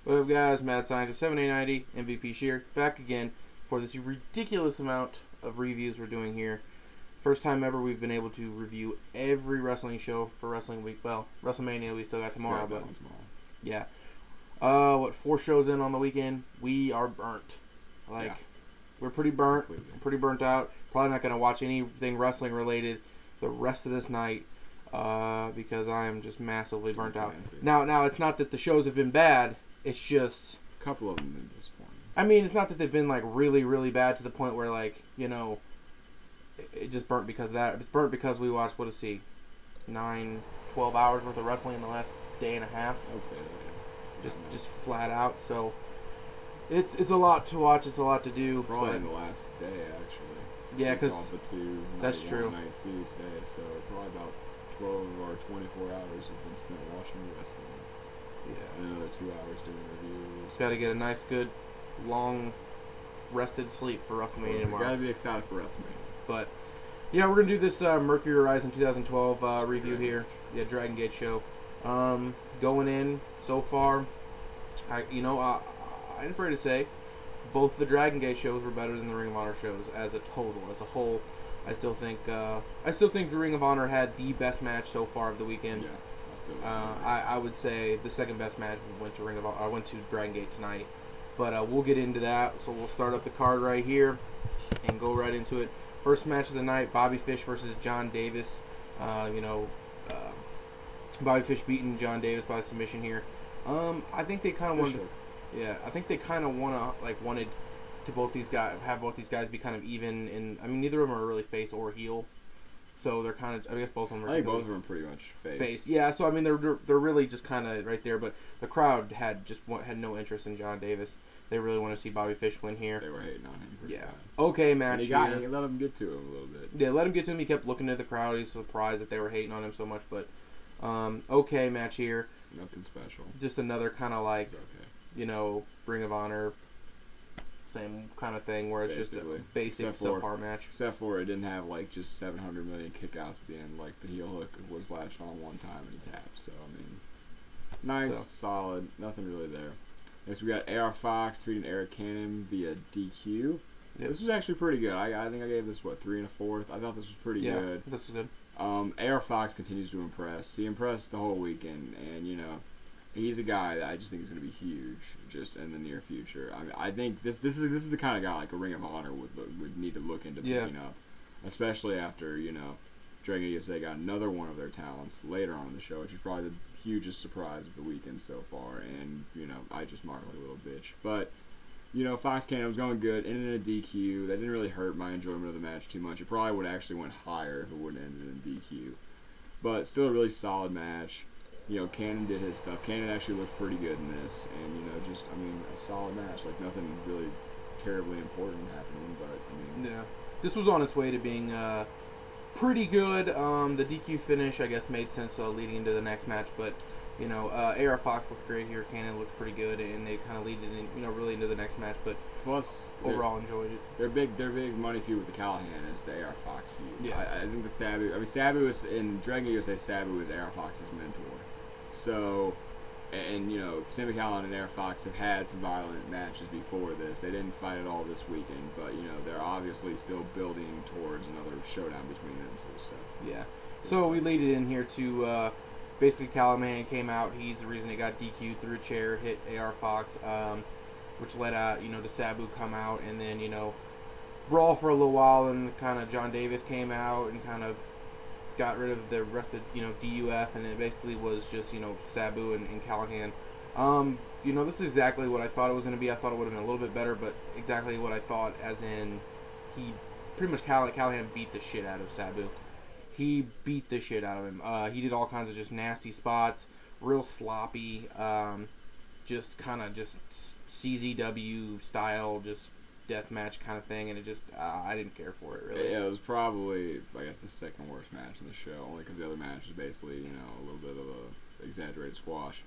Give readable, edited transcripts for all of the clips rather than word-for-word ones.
What up, guys? Mad Scientist 7890 MVP Shear back again for this ridiculous amount of reviews we're doing here. First time ever we've been able to review every wrestling show for Wrestling Week. Well, WrestleMania we still got tomorrow, but yeah. What, 4 shows in on the weekend? We are burnt. We're pretty burnt. Pretty burnt out. Probably not going to watch anything wrestling related the rest of this night because I am just massively burnt out. Now it's not that the shows have been bad. It's just a couple of them have been disappointing. I mean, it's not that they've been like really, really bad to the point where like, you know, it just burnt because of that. It's burnt because we watched, what is he, 9, 12 hours worth of wrestling in the last day and a half. I would say that. Just flat out. So it's a lot to watch. It's a lot to do. Probably in the last day, actually. Yeah, because that's true. Night 2 today, so probably about 12 or 24 hours have been spent watching wrestling. Yeah, and another 2 hours doing reviews. Got to get a nice, good, long, rested sleep for WrestleMania tomorrow. Got to be excited for WrestleMania. But yeah, we're gonna do this Mercury Horizon 2012 review here. Yeah, Dragon Gate show. Going in so far, I'm afraid to say, both the Dragon Gate shows were better than the Ring of Honor shows as a total, as a whole. I still think the Ring of Honor had the best match so far of the weekend. Yeah. I would say the second best match went to Dragon Gate tonight, but we'll get into that. So we'll start up the card right here and go right into it. First match of the night: Bobby Fish versus John Davis. Bobby Fish beating John Davis by submission here. I think they kind of wanted. Yeah, I think they kind of wanted to have both these guys be kind of even. And I mean, neither of them are really face or heel. So they're kind of, I guess both of them are. I think both of them are pretty much face. Yeah, so I mean they're really just kind of right there, but the crowd had no interest in John Davis. They really want to see Bobby Fish win here. They were hating on him. Yeah. Okay, match. He let him get to him a little bit. Yeah, let him get to him. He kept looking at the crowd. He's surprised that they were hating on him so much, but okay, match here. Nothing special. Just another kind of like, okay. Ring of Honor. Same kind of thing where it's basically just a basic subpar match. Except for it didn't have like just 700 million kickouts at the end. Like the heel hook was latched on one time and he tapped. So I mean, nice, solid, nothing really there. Next we got AR Fox defeating Arik Cannon via DQ. Yep. This was actually pretty good. I think I gave this 3 1/4. I thought this was pretty good. Yeah, this was good. AR Fox continues to impress. He impressed the whole weekend, and he's a guy that I just think is going to be huge just in the near future. I mean, I think this is the kind of guy like a Ring of Honor would need to look into picking up, especially after Dragon USA got another one of their talents later on in the show, which is probably the hugest surprise of the weekend so far. And I just marked like a little bitch, but Fox Cannon was going good, ended in a DQ. That didn't really hurt my enjoyment of the match too much. It probably would have actually went higher if it wouldn't have ended in DQ, but still a really solid match. Cannon did his stuff. Cannon actually looked pretty good in this, and a solid match. Like nothing really terribly important happening, but yeah, this was on its way to being pretty good. The DQ finish, I guess, made sense leading into the next match, but AR Fox looked great here. Cannon looked pretty good, and they kind of lead it in, really into the next match. But plus, overall, enjoyed it. Their big money feud with the Callihan is the AR Fox feud. Yeah, I think the Sabu. I mean, Sabu was in Dragon USA. Sabu was AR Fox's mentor. So, and Sami Callihan and AR Fox have had some violent matches before this. They didn't fight at all this weekend, but they're obviously still building towards another showdown between them two. So yeah. So we lead it in here to basically Callihan came out. He's the reason he got DQ'd through a chair, hit AR Fox, which led out to Sabu come out, and then brawl for a little while, and kind of John Davis came out and kind of got rid of the rest of DUF, and it basically was just Sabu and Callihan. This is exactly what I thought it was going to be. I thought it would have been a little bit better, but exactly what I thought, as in he pretty much Callihan beat the shit out of Sabu. He beat the shit out of him. He did all kinds of just nasty spots, real sloppy, just kind of just CZW style, just deathmatch kind of thing, and it just I didn't care for it really. Yeah, it was probably I guess the second worst match in the show, only because the other match was basically a little bit of a exaggerated squash.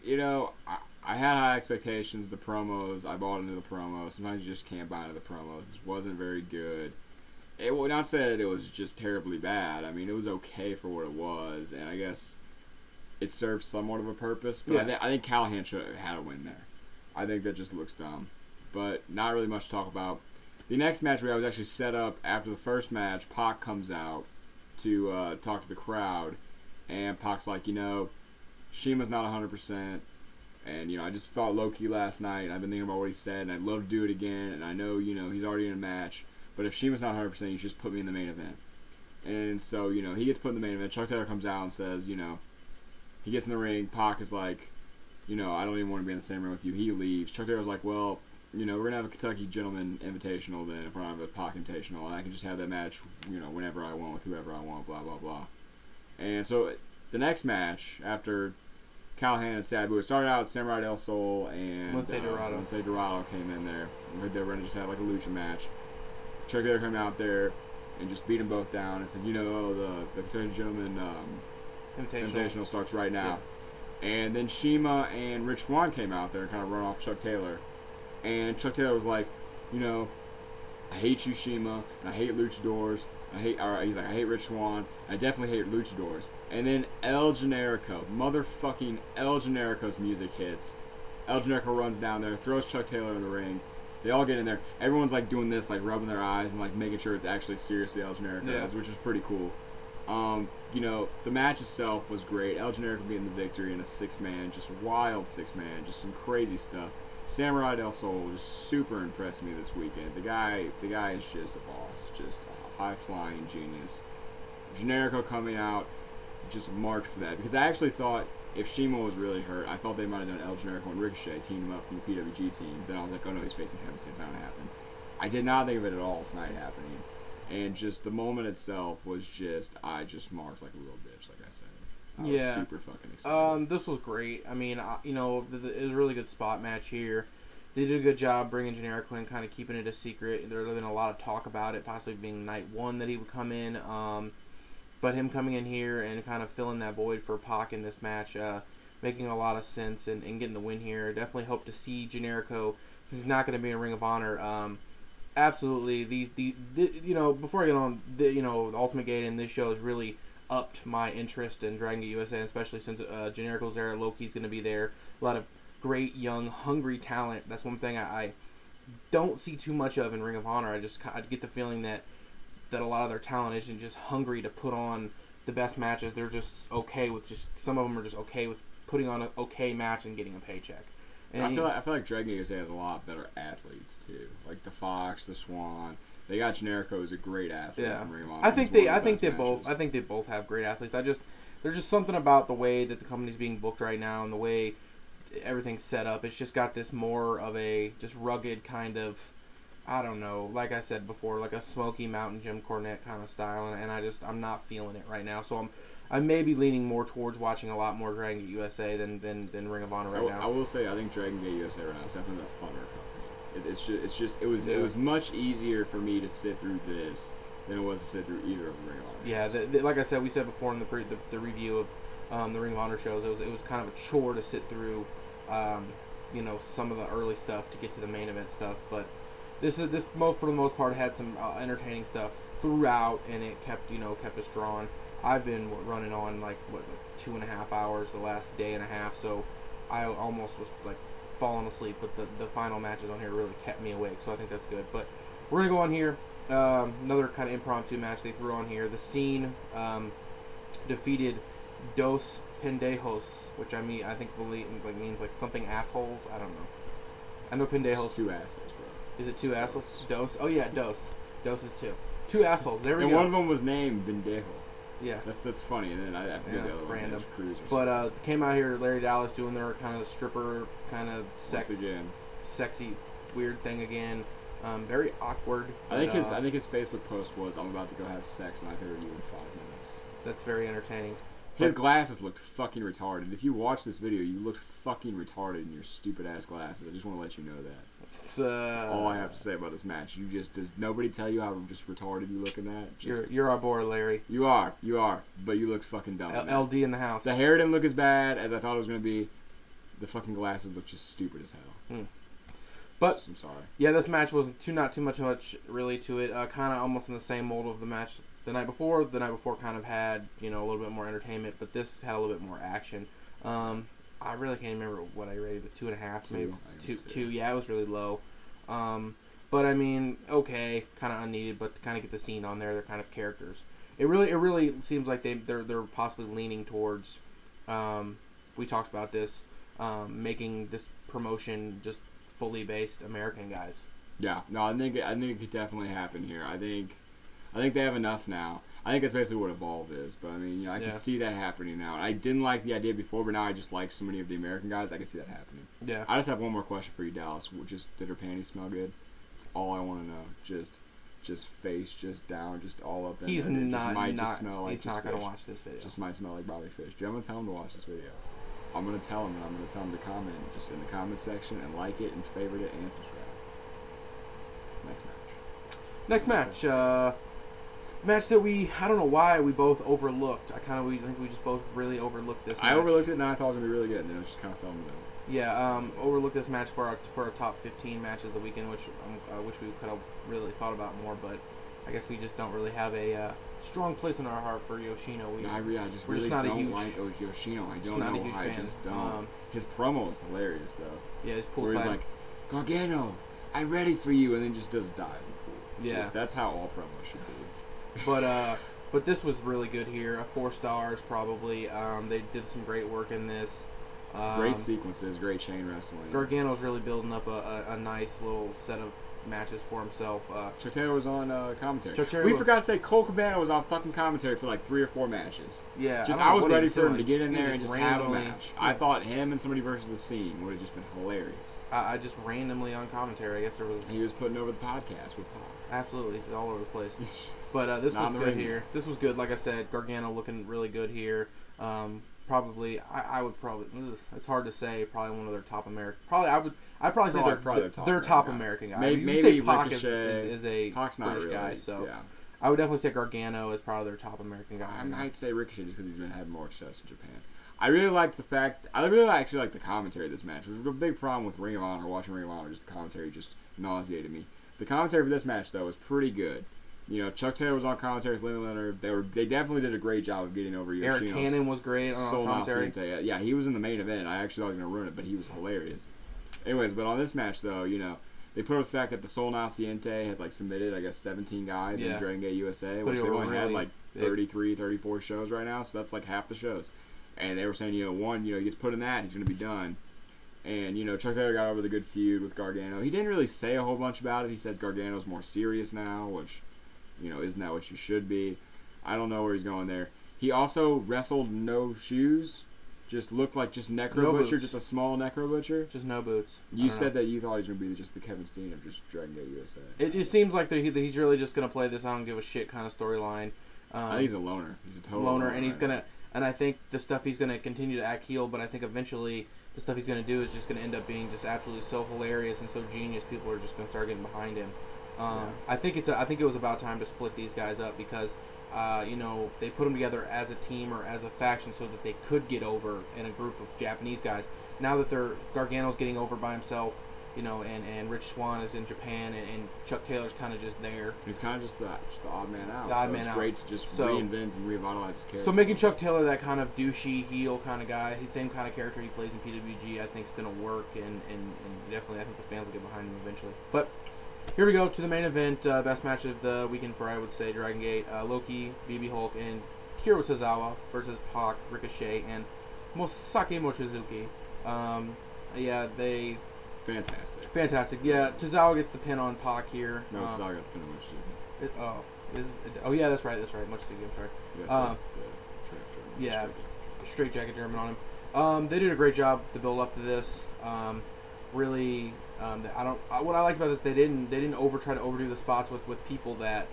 I had high expectations. The promos, I bought into the promos. Sometimes you just can't buy into the promos. This wasn't very good. It would not say that it was just terribly bad. I mean, it was okay for what it was, and I guess it serves somewhat of a purpose. But I think Callihan should have had a win there. I think that just looks dumb. But not really much to talk about. The next match we had was actually set up after the first match. Pac comes out to talk to the crowd. And Pac's like, Cima's not 100%. And, I just felt low-key last night. I've been thinking about what he said, and I'd love to do it again. And I know, he's already in a match. But if Cima's not 100%, you should just put me in the main event. And so, he gets put in the main event. Chuck Taylor comes out and says, he gets in the ring. Pac is like, I don't even want to be in the same ring with you. He leaves. Chuck Taylor's like, well, we're going to have a Kentucky Gentleman Invitational then if we're not have a Pac Invitational. And I can just have that match, whenever I want with whoever I want, blah, blah, blah. And so the next match, after Callihan and Sabu, it started out Samurai Del Sol and Lince Dorado. Lince Dorado came in there. They were going to just have like a lucha match. Chuck Taylor came out there and just beat them both down and said, the Kentucky Gentleman Invitational starts right now. Yeah. And then Cima and Rich Swann came out there and kind of run off Chuck Taylor. And Chuck Taylor was like, I hate you, Cima, and I hate luchadors. He's like, I hate Rich Swann. I definitely hate luchadors. And then El Generico, motherfucking El Generico's music hits. El Generico runs down there, throws Chuck Taylor in the ring. They all get in there. Everyone's like doing this, like rubbing their eyes and like making sure it's actually seriously El Generico, which is pretty cool. The match itself was great. El Generico getting the victory in a 6-man, just wild 6-man, just some crazy stuff. Samurai Del Sol just super impressed me this weekend. The guy is just a boss, just a high-flying genius. Generico coming out, just marked for that. Because I actually thought if Cima was really hurt, I thought they might have done El Generico and Ricochet, teaming him up from the PWG team. Then I was like, oh no, he's facing him, so it's not going to happen. I did not think of it at all tonight happening. And just the moment itself was just, I just marked like a little bitch, like I said. I was super fucking excited. This was great. I mean, it was a really good spot match here. They did a good job bringing Generico in, kind of keeping it a secret. There's been a lot of talk about it, possibly being night 1 that he would come in. But him coming in here and kind of filling that void for Pac in this match, making a lot of sense and getting the win here. Definitely hope to see Generico. He's not going to be in Ring of Honor. Absolutely, before I get on, the Ultimate Gate in this show has really upped my interest in Dragon Gate USA, especially since Generico's there, Loki's going to be there. A lot of great, young, hungry talent. That's one thing I don't see too much of in Ring of Honor. I get the feeling that a lot of their talent isn't just hungry to put on the best matches. They're just okay with some of them are just okay with putting on an okay match and getting a paycheck. And I feel like Dragon Gate USA has a lot better athletes too, like the Fox, the Swann. They got Generico as a great athlete. Yeah, in Ring of Honor. I think they both have great athletes. There's just something about the way that the company's being booked right now and the way everything's set up. It's just got this more of a just rugged kind of, I don't know, like I said before, like a Smoky Mountain Jim Cornette kind of style, and I'm not feeling it right now. So I may be leaning more towards watching a lot more Dragon Gate USA than Ring of Honor right now. I will say I think Dragon Gate USA right now is definitely the funner company. It was much easier for me to sit through this than it was to sit through either of the Ring of Honor. Yeah, like I said, we said before in the review of the Ring of Honor shows, it was kind of a chore to sit through, some of the early stuff to get to the main event stuff. But this for the most part had some entertaining stuff throughout, and it kept us drawn. I've been running on like 2.5 hours the last day and a half, so I almost was like falling asleep. But the final matches on here really kept me awake, so I think that's good. But we're gonna go on here. Another kind of impromptu match they threw on here. The Scene defeated Dos Bendejos, which I think means like something assholes. I don't know. I know Bendejos. It's 2 assholes, bro. Is it 2 assholes? Dos. Oh yeah, Dos. Dos is 2. 2 assholes. There we go. And one of them was named Bendejo. Yeah. That's funny. And then I forget the other one. Random. Cruz but came out here, Larry Dallas doing their kind of stripper, kind of sexy, weird thing again. Very awkward. I think his Facebook post was, "I'm about to go have sex and I've heard you in 5 minutes." That's very entertaining. His glasses looked fucking retarded. If you watch this video, you looked fucking retarded in your stupid ass glasses. I just want to let you know that. That's all I have to say about this match. Does nobody tell you how just retarded you look in that? You're our boy, Larry. You are, but you look fucking dumb. LD in the house. The hair didn't look as bad as I thought it was gonna be. The fucking glasses look just stupid as hell. But I'm sorry. Yeah, this match was not too much really to it. Kind of almost in the same mold of the match the night before kind of had, you know, a little bit more entertainment, but this had a little bit more action. I really can't remember what I rated it, 2.5, maybe two. Yeah, it was really low. But I mean, okay, kind of unneeded, but to kind of get the scene on there, they're kind of characters. It really seems like they're possibly leaning towards. We talked about this, making this promotion just fully based American guys. Yeah, no, I think it could definitely happen here. I think they have enough now. I think that's basically what Evolve is. But I mean, you know, I can see that happening now. I didn't like the idea before, but now I just like so many of the American guys. I can see that happening. Yeah. I just have one more question for you, Dallas. Just did her panties smell good? That's all I want to know. Just face, just down, just all up. He's not. Just smell like he's not fish. gonna watch this video. Just might smell like Bobby Fish. I'm gonna tell him to watch this video. I'm gonna tell him, and I'm gonna tell him to comment just in the comment section and like it and favorite it and subscribe. Next match. Match that I don't know why we both overlooked. I think we just both really overlooked this match. I overlooked it, and then I thought it was going to be really good, and then it just kind of fell in the middle. Yeah, overlooked this match for our top 15 matches of the weekend, which we could have really thought about more, but I guess we just don't really have a strong place in our heart for Yoshino. I just really don't like Yoshino. I don't know why. I just don't. His promo is hilarious, though. Yeah, his poolside. Where he's like, Gargano, I'm ready for you, and then just does dive. Yeah. That's how all promos should be. But this was really good here. 4 stars probably. They did some great work in this. Great sequences, great chain wrestling. Gargano's really building up a nice little set of matches for himself. Chuck Taylor was on commentary. We forgot to say Cole Cabana was on fucking commentary for like 3 or 4 matches. Yeah. I was ready for him to get in there and just have a match. Yeah. I thought him and somebody versus the Scene would have just been hilarious. I just randomly on commentary. I guess there was. He was putting over the podcast with Paul. Absolutely, he's all over the place. But this was good here. This was good. Like I said, Gargano looking really good here. Probably, I would probably. It's hard to say. Probably one of their top American. I'd probably say their top American guy. Maybe say Pac Ricochet is a Pac's British really, guy, so yeah. I would definitely say Gargano is probably their top American guy. I might say Ricochet just because he's been having more success in Japan. I really like the fact. I really actually like the commentary of this match. It was a big problem with Ring of Honor. Watching Ring of Honor, just the commentary just nauseated me. The commentary for this match though was pretty good. You know, Chuck Taylor was on commentary with Lynn Leonard. They definitely did a great job of getting over Yoshino. Arik Cannon was great on commentary. Yeah, he was in the main event. I actually thought he was going to ruin it, but he was hilarious. Anyways, but on this match, though, you know, they put up the fact that the Sol Naciente had, like, submitted, I guess, 17 guys in Dragon Gate USA, which they only had, like, 33, 34 shows right now, so that's, like, half the shows. And they were saying, you know, one, you know, he gets put in that, he's going to be done. And, you know, Chuck Taylor got over the good feud with Gargano. He didn't really say a whole bunch about it. He says Gargano's more serious now, which... You know, isn't that what you should be? I don't know where he's going there. He also wrestled no shoes. Just looked like just Necro Butcher, just a small Necro Butcher. Just no boots. You said that you thought he was going to be just the Kevin Steen of just Dragon Gate USA. It seems like that he's really just going to play this I don't give a shit kind of storyline. I think he's a loner. He's a total loner. And he's going to... And I think the stuff he's going to continue to act heel, but I think eventually the stuff he's going to do is just going to end up being just absolutely so hilarious and so genius. People are just going to start getting behind him. I think it was about time to split these guys up because, you know, they put them together as a team or as a faction so that they could get over in a group of Japanese guys. Now that Gargano's getting over by himself, you know, and Rich Swann is in Japan and Chuck Taylor's kind of just there. He's kind of just the odd man out. It's great to just reinvent and revitalize his character. So making Chuck Taylor that kind of douchey heel kind of guy, the same kind of character he plays in PWG, I think is going to work and definitely I think the fans will get behind him eventually. But here we go to the main event, best match of the weekend for, I would say, Dragon Gate. Loki, BB Hulk, and Kiro Tozawa versus Pac, Ricochet, and Masaaki Mochizuki. Yeah, they... Fantastic. Yeah, Tozawa gets the pin on Pac here. No, Tozawa got the pin on Mochizuki. Yeah, that's right. Mochizuki, I'm sorry. Straight jacket German on him. They did a great job to build up to this. Really... what I like about this, they didn't try to overdo the spots with people that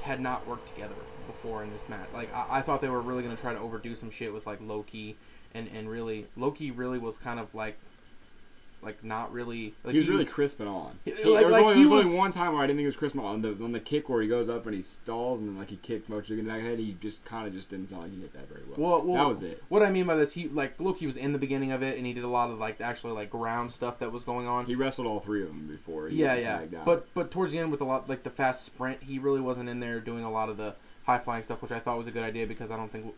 had not worked together before in this match. Like I thought they were really gonna try to overdo some shit with like Loki, and really Loki really was kind of like not really. Like, he was really crisping on. There was only one time where I didn't think he was crisping on the kick where he goes up and he stalls and then like he kicked Mochizuki in the back of the head. He just kind of just didn't sound like he hit that very well. That was it. What I mean by this, Loki was in the beginning of it and he did a lot of like actually like ground stuff that was going on. He wrestled all 3 of them before. He tagged out. But towards the end with a lot like the fast sprint, he really wasn't in there doing a lot of the high-flying stuff, which I thought was a good idea because I don't think,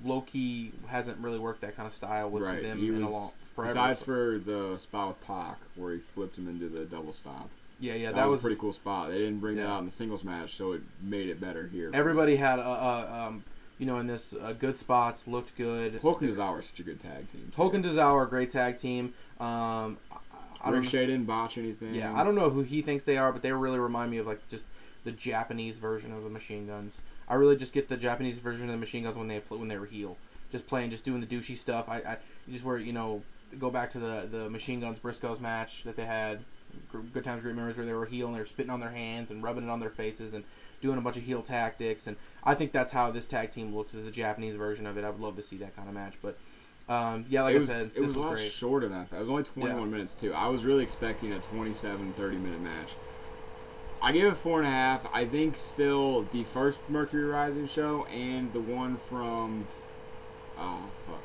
Low-Ki hasn't really worked that kind of style with them in a long forever. Besides for the spot with Pac, where he flipped him into the double stomp. Yeah, that was a pretty cool spot. They didn't bring that out in the singles match, so it made it better here. Everybody had in this good spots, looked good. Hulk and Tozawa are such a good tag team. Hulk and Tozawa are a great tag team. Ricochet didn't botch anything. Yeah, I don't know who he thinks they are, but they really remind me of like just the Japanese version of the Machine Guns. I really just get the Japanese version of the Machine Guns when they were heel, just doing the douchey stuff. I just where go back to the Machine Guns Briscoes match that they had. Good Times, Great Memories, where they were heel and they were spitting on their hands and rubbing it on their faces and doing a bunch of heel tactics. And I think that's how this tag team looks, is the Japanese version of it. I would love to see that kind of match. But, I said, it was a lot great. shorter than that. It was only 21 minutes, too. I was really expecting a 27, 30-minute match. I give it 4.5. I think still the first Mercury Rising show and the one from...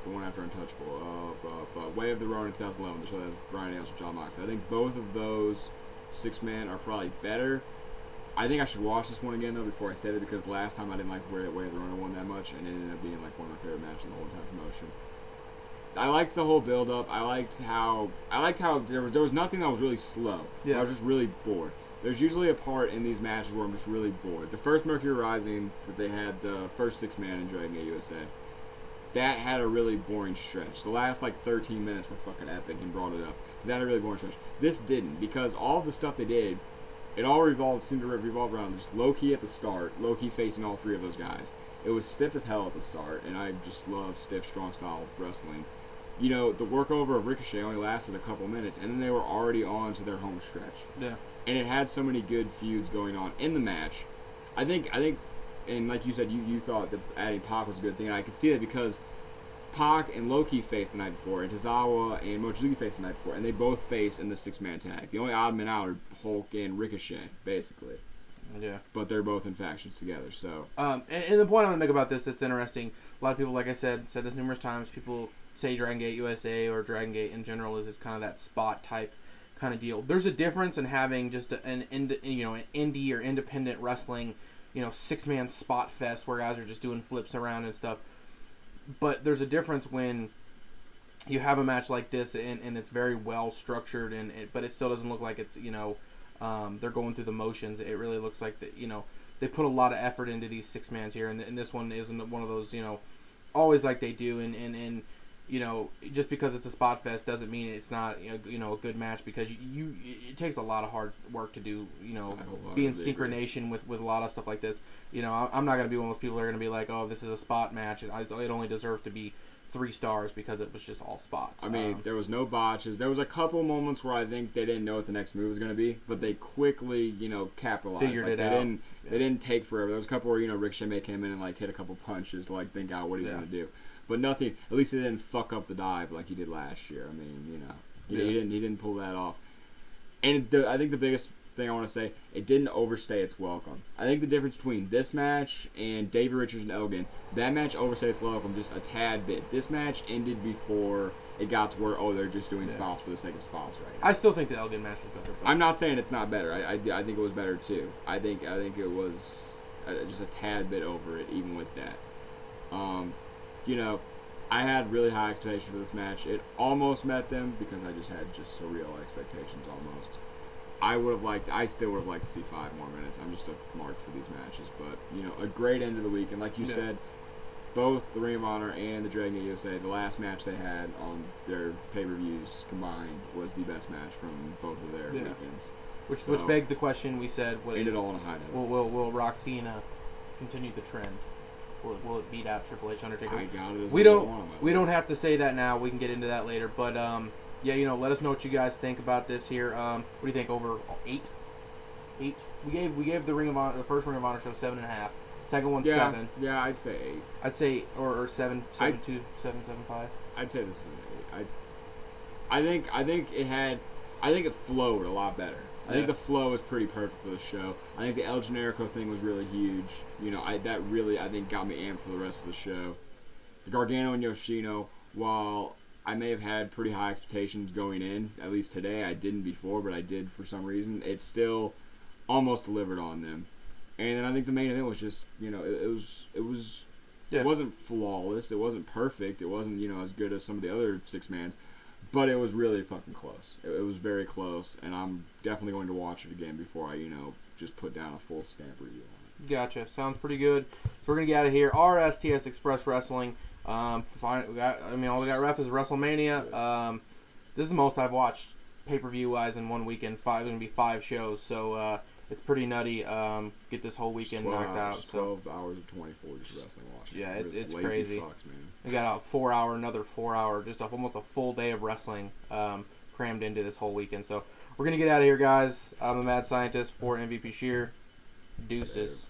the one after Untouchable, Way of the Road in 2011, the show that has Brian Daniels and John Moxley. I think both of those 6-man are probably better. I think I should watch this one again, though, before I said it, because last time I didn't like Way of the Road one that much, and it ended up being like one of my favorite matches in the whole entire promotion. I liked the whole build-up. I liked how there was nothing that was really slow. Yeah. I was just really bored. There's usually a part in these matches where I'm just really bored. The first Mercury Rising that they had, the first 6-man in Dragon Gate USA, that had a really boring stretch. The last, 13 minutes were fucking epic and brought it up. That had a really boring stretch. This didn't, because all of the stuff they did, it all seemed to revolve around just Low-Ki at the start, Low-Ki facing all 3 of those guys. It was stiff as hell at the start, and I just love stiff, strong style wrestling. The workover of Ricochet only lasted a couple minutes, and then they were already on to their home stretch. Yeah. And it had so many good feuds going on in the match. I think, and like you said, you thought that adding Pac was a good thing, and I could see that because Pac and Low-Ki faced the night before, and Tozawa and Mochizuki faced the night before, and they both faced in the 6-man tag. The only odd men out are Hulk and Ricochet, basically. Yeah. But they're both in factions together, so. And the point I want to make about this, it's interesting. A lot of people, like I said this numerous times, people say Dragon Gate USA or Dragon Gate in general is kind of that spot type kind of deal. There's a difference in having just an indie or independent wrestling, 6-man spot fest where guys are just doing flips around and stuff. But there's a difference when you have a match like this and it's very well structured but it still doesn't look like it's they're going through the motions. It really looks like that they put a lot of effort into these 6-mans here, and this one isn't one of those always like they do and just because it's a spot fest doesn't mean it's not a good match, because it takes a lot of hard work to do be in synchronization with a lot of stuff like this. I'm not gonna be one of those people that are gonna be like, oh, this is a spot match and it only deserves to be 3 stars because it was just all spots. I mean, there was no botches. There was a couple moments where I think they didn't know what the next move was going to be, but they quickly, capitalized. Figured it out. They didn't take forever. There was a couple where, Ricochet came in and, hit a couple punches to, think out what he was going to do. But nothing, at least he didn't fuck up the dive like he did last year. I mean, he didn't pull that off. And I think the biggest thing I want to say, it didn't overstay its welcome. I think the difference between this match and Davey Richards and Elgin, that match overstayed its welcome just a tad bit. This match ended before it got to where, they're just doing spots for the sake of spots right now. I still think the Elgin match was better. I'm not saying it's not better. I think it was better too. I think it was just a tad bit over it, even with that. I had really high expectations for this match. It almost met them because I just had surreal expectations almost. I still would have liked to see 5 more minutes. I'm just a mark for these matches. But, a great end of the week. And like you said, both the Ring of Honor and the Dragon Gate USA, the last match they had on their pay-per-views combined was the best match from both of their weekends. Which begs the question we said, ended all on a high note. Will Roxana continue the trend? Will it beat out Triple H Undertaker? I got it. We don't have to say that now. We can get into that later. But let us know what you guys think about this here. What do you think? Over 8? 8. We gave the Ring of Honor, the first Ring of Honor show 7.5. Second one 7. Yeah, I'd say 8. I'd say or 7, 7, 2, 7, 7, 5. I'd say this is an 8. I think it flowed a lot better. I think the flow was pretty perfect for the show. I think the El Generico thing was really huge. That really, I think, got me amped for the rest of the show. The Gargano and Yoshino, while I may have had pretty high expectations going in, at least today, I didn't before, but I did for some reason, it still almost delivered on them. And then I think the main event was just, you know, Yeah. it wasn't flawless. It wasn't perfect. It wasn't, you know, as good as some of the other six-mans. But it was really fucking close. It was very close. And I'm definitely going to watch it again before I, you know, just put down a full stamp review on it. Gotcha. Sounds pretty good. So we're going to get out of here. RSTS Express Wrestling. All we got ref is WrestleMania. This is the most I've watched pay-per-view-wise in one weekend. There's going to be 5 shows. So, it's pretty nutty. Get this whole weekend knocked out. 12 hours of 24 just wrestling watching. Yeah, it's lazy crazy. Fucks, man. We got a 4-hour, another 4-hour, just almost a full day of wrestling crammed into this whole weekend. So we're going to get out of here, guys. I'm the Mad Scientist for MVP Shear. Deuces.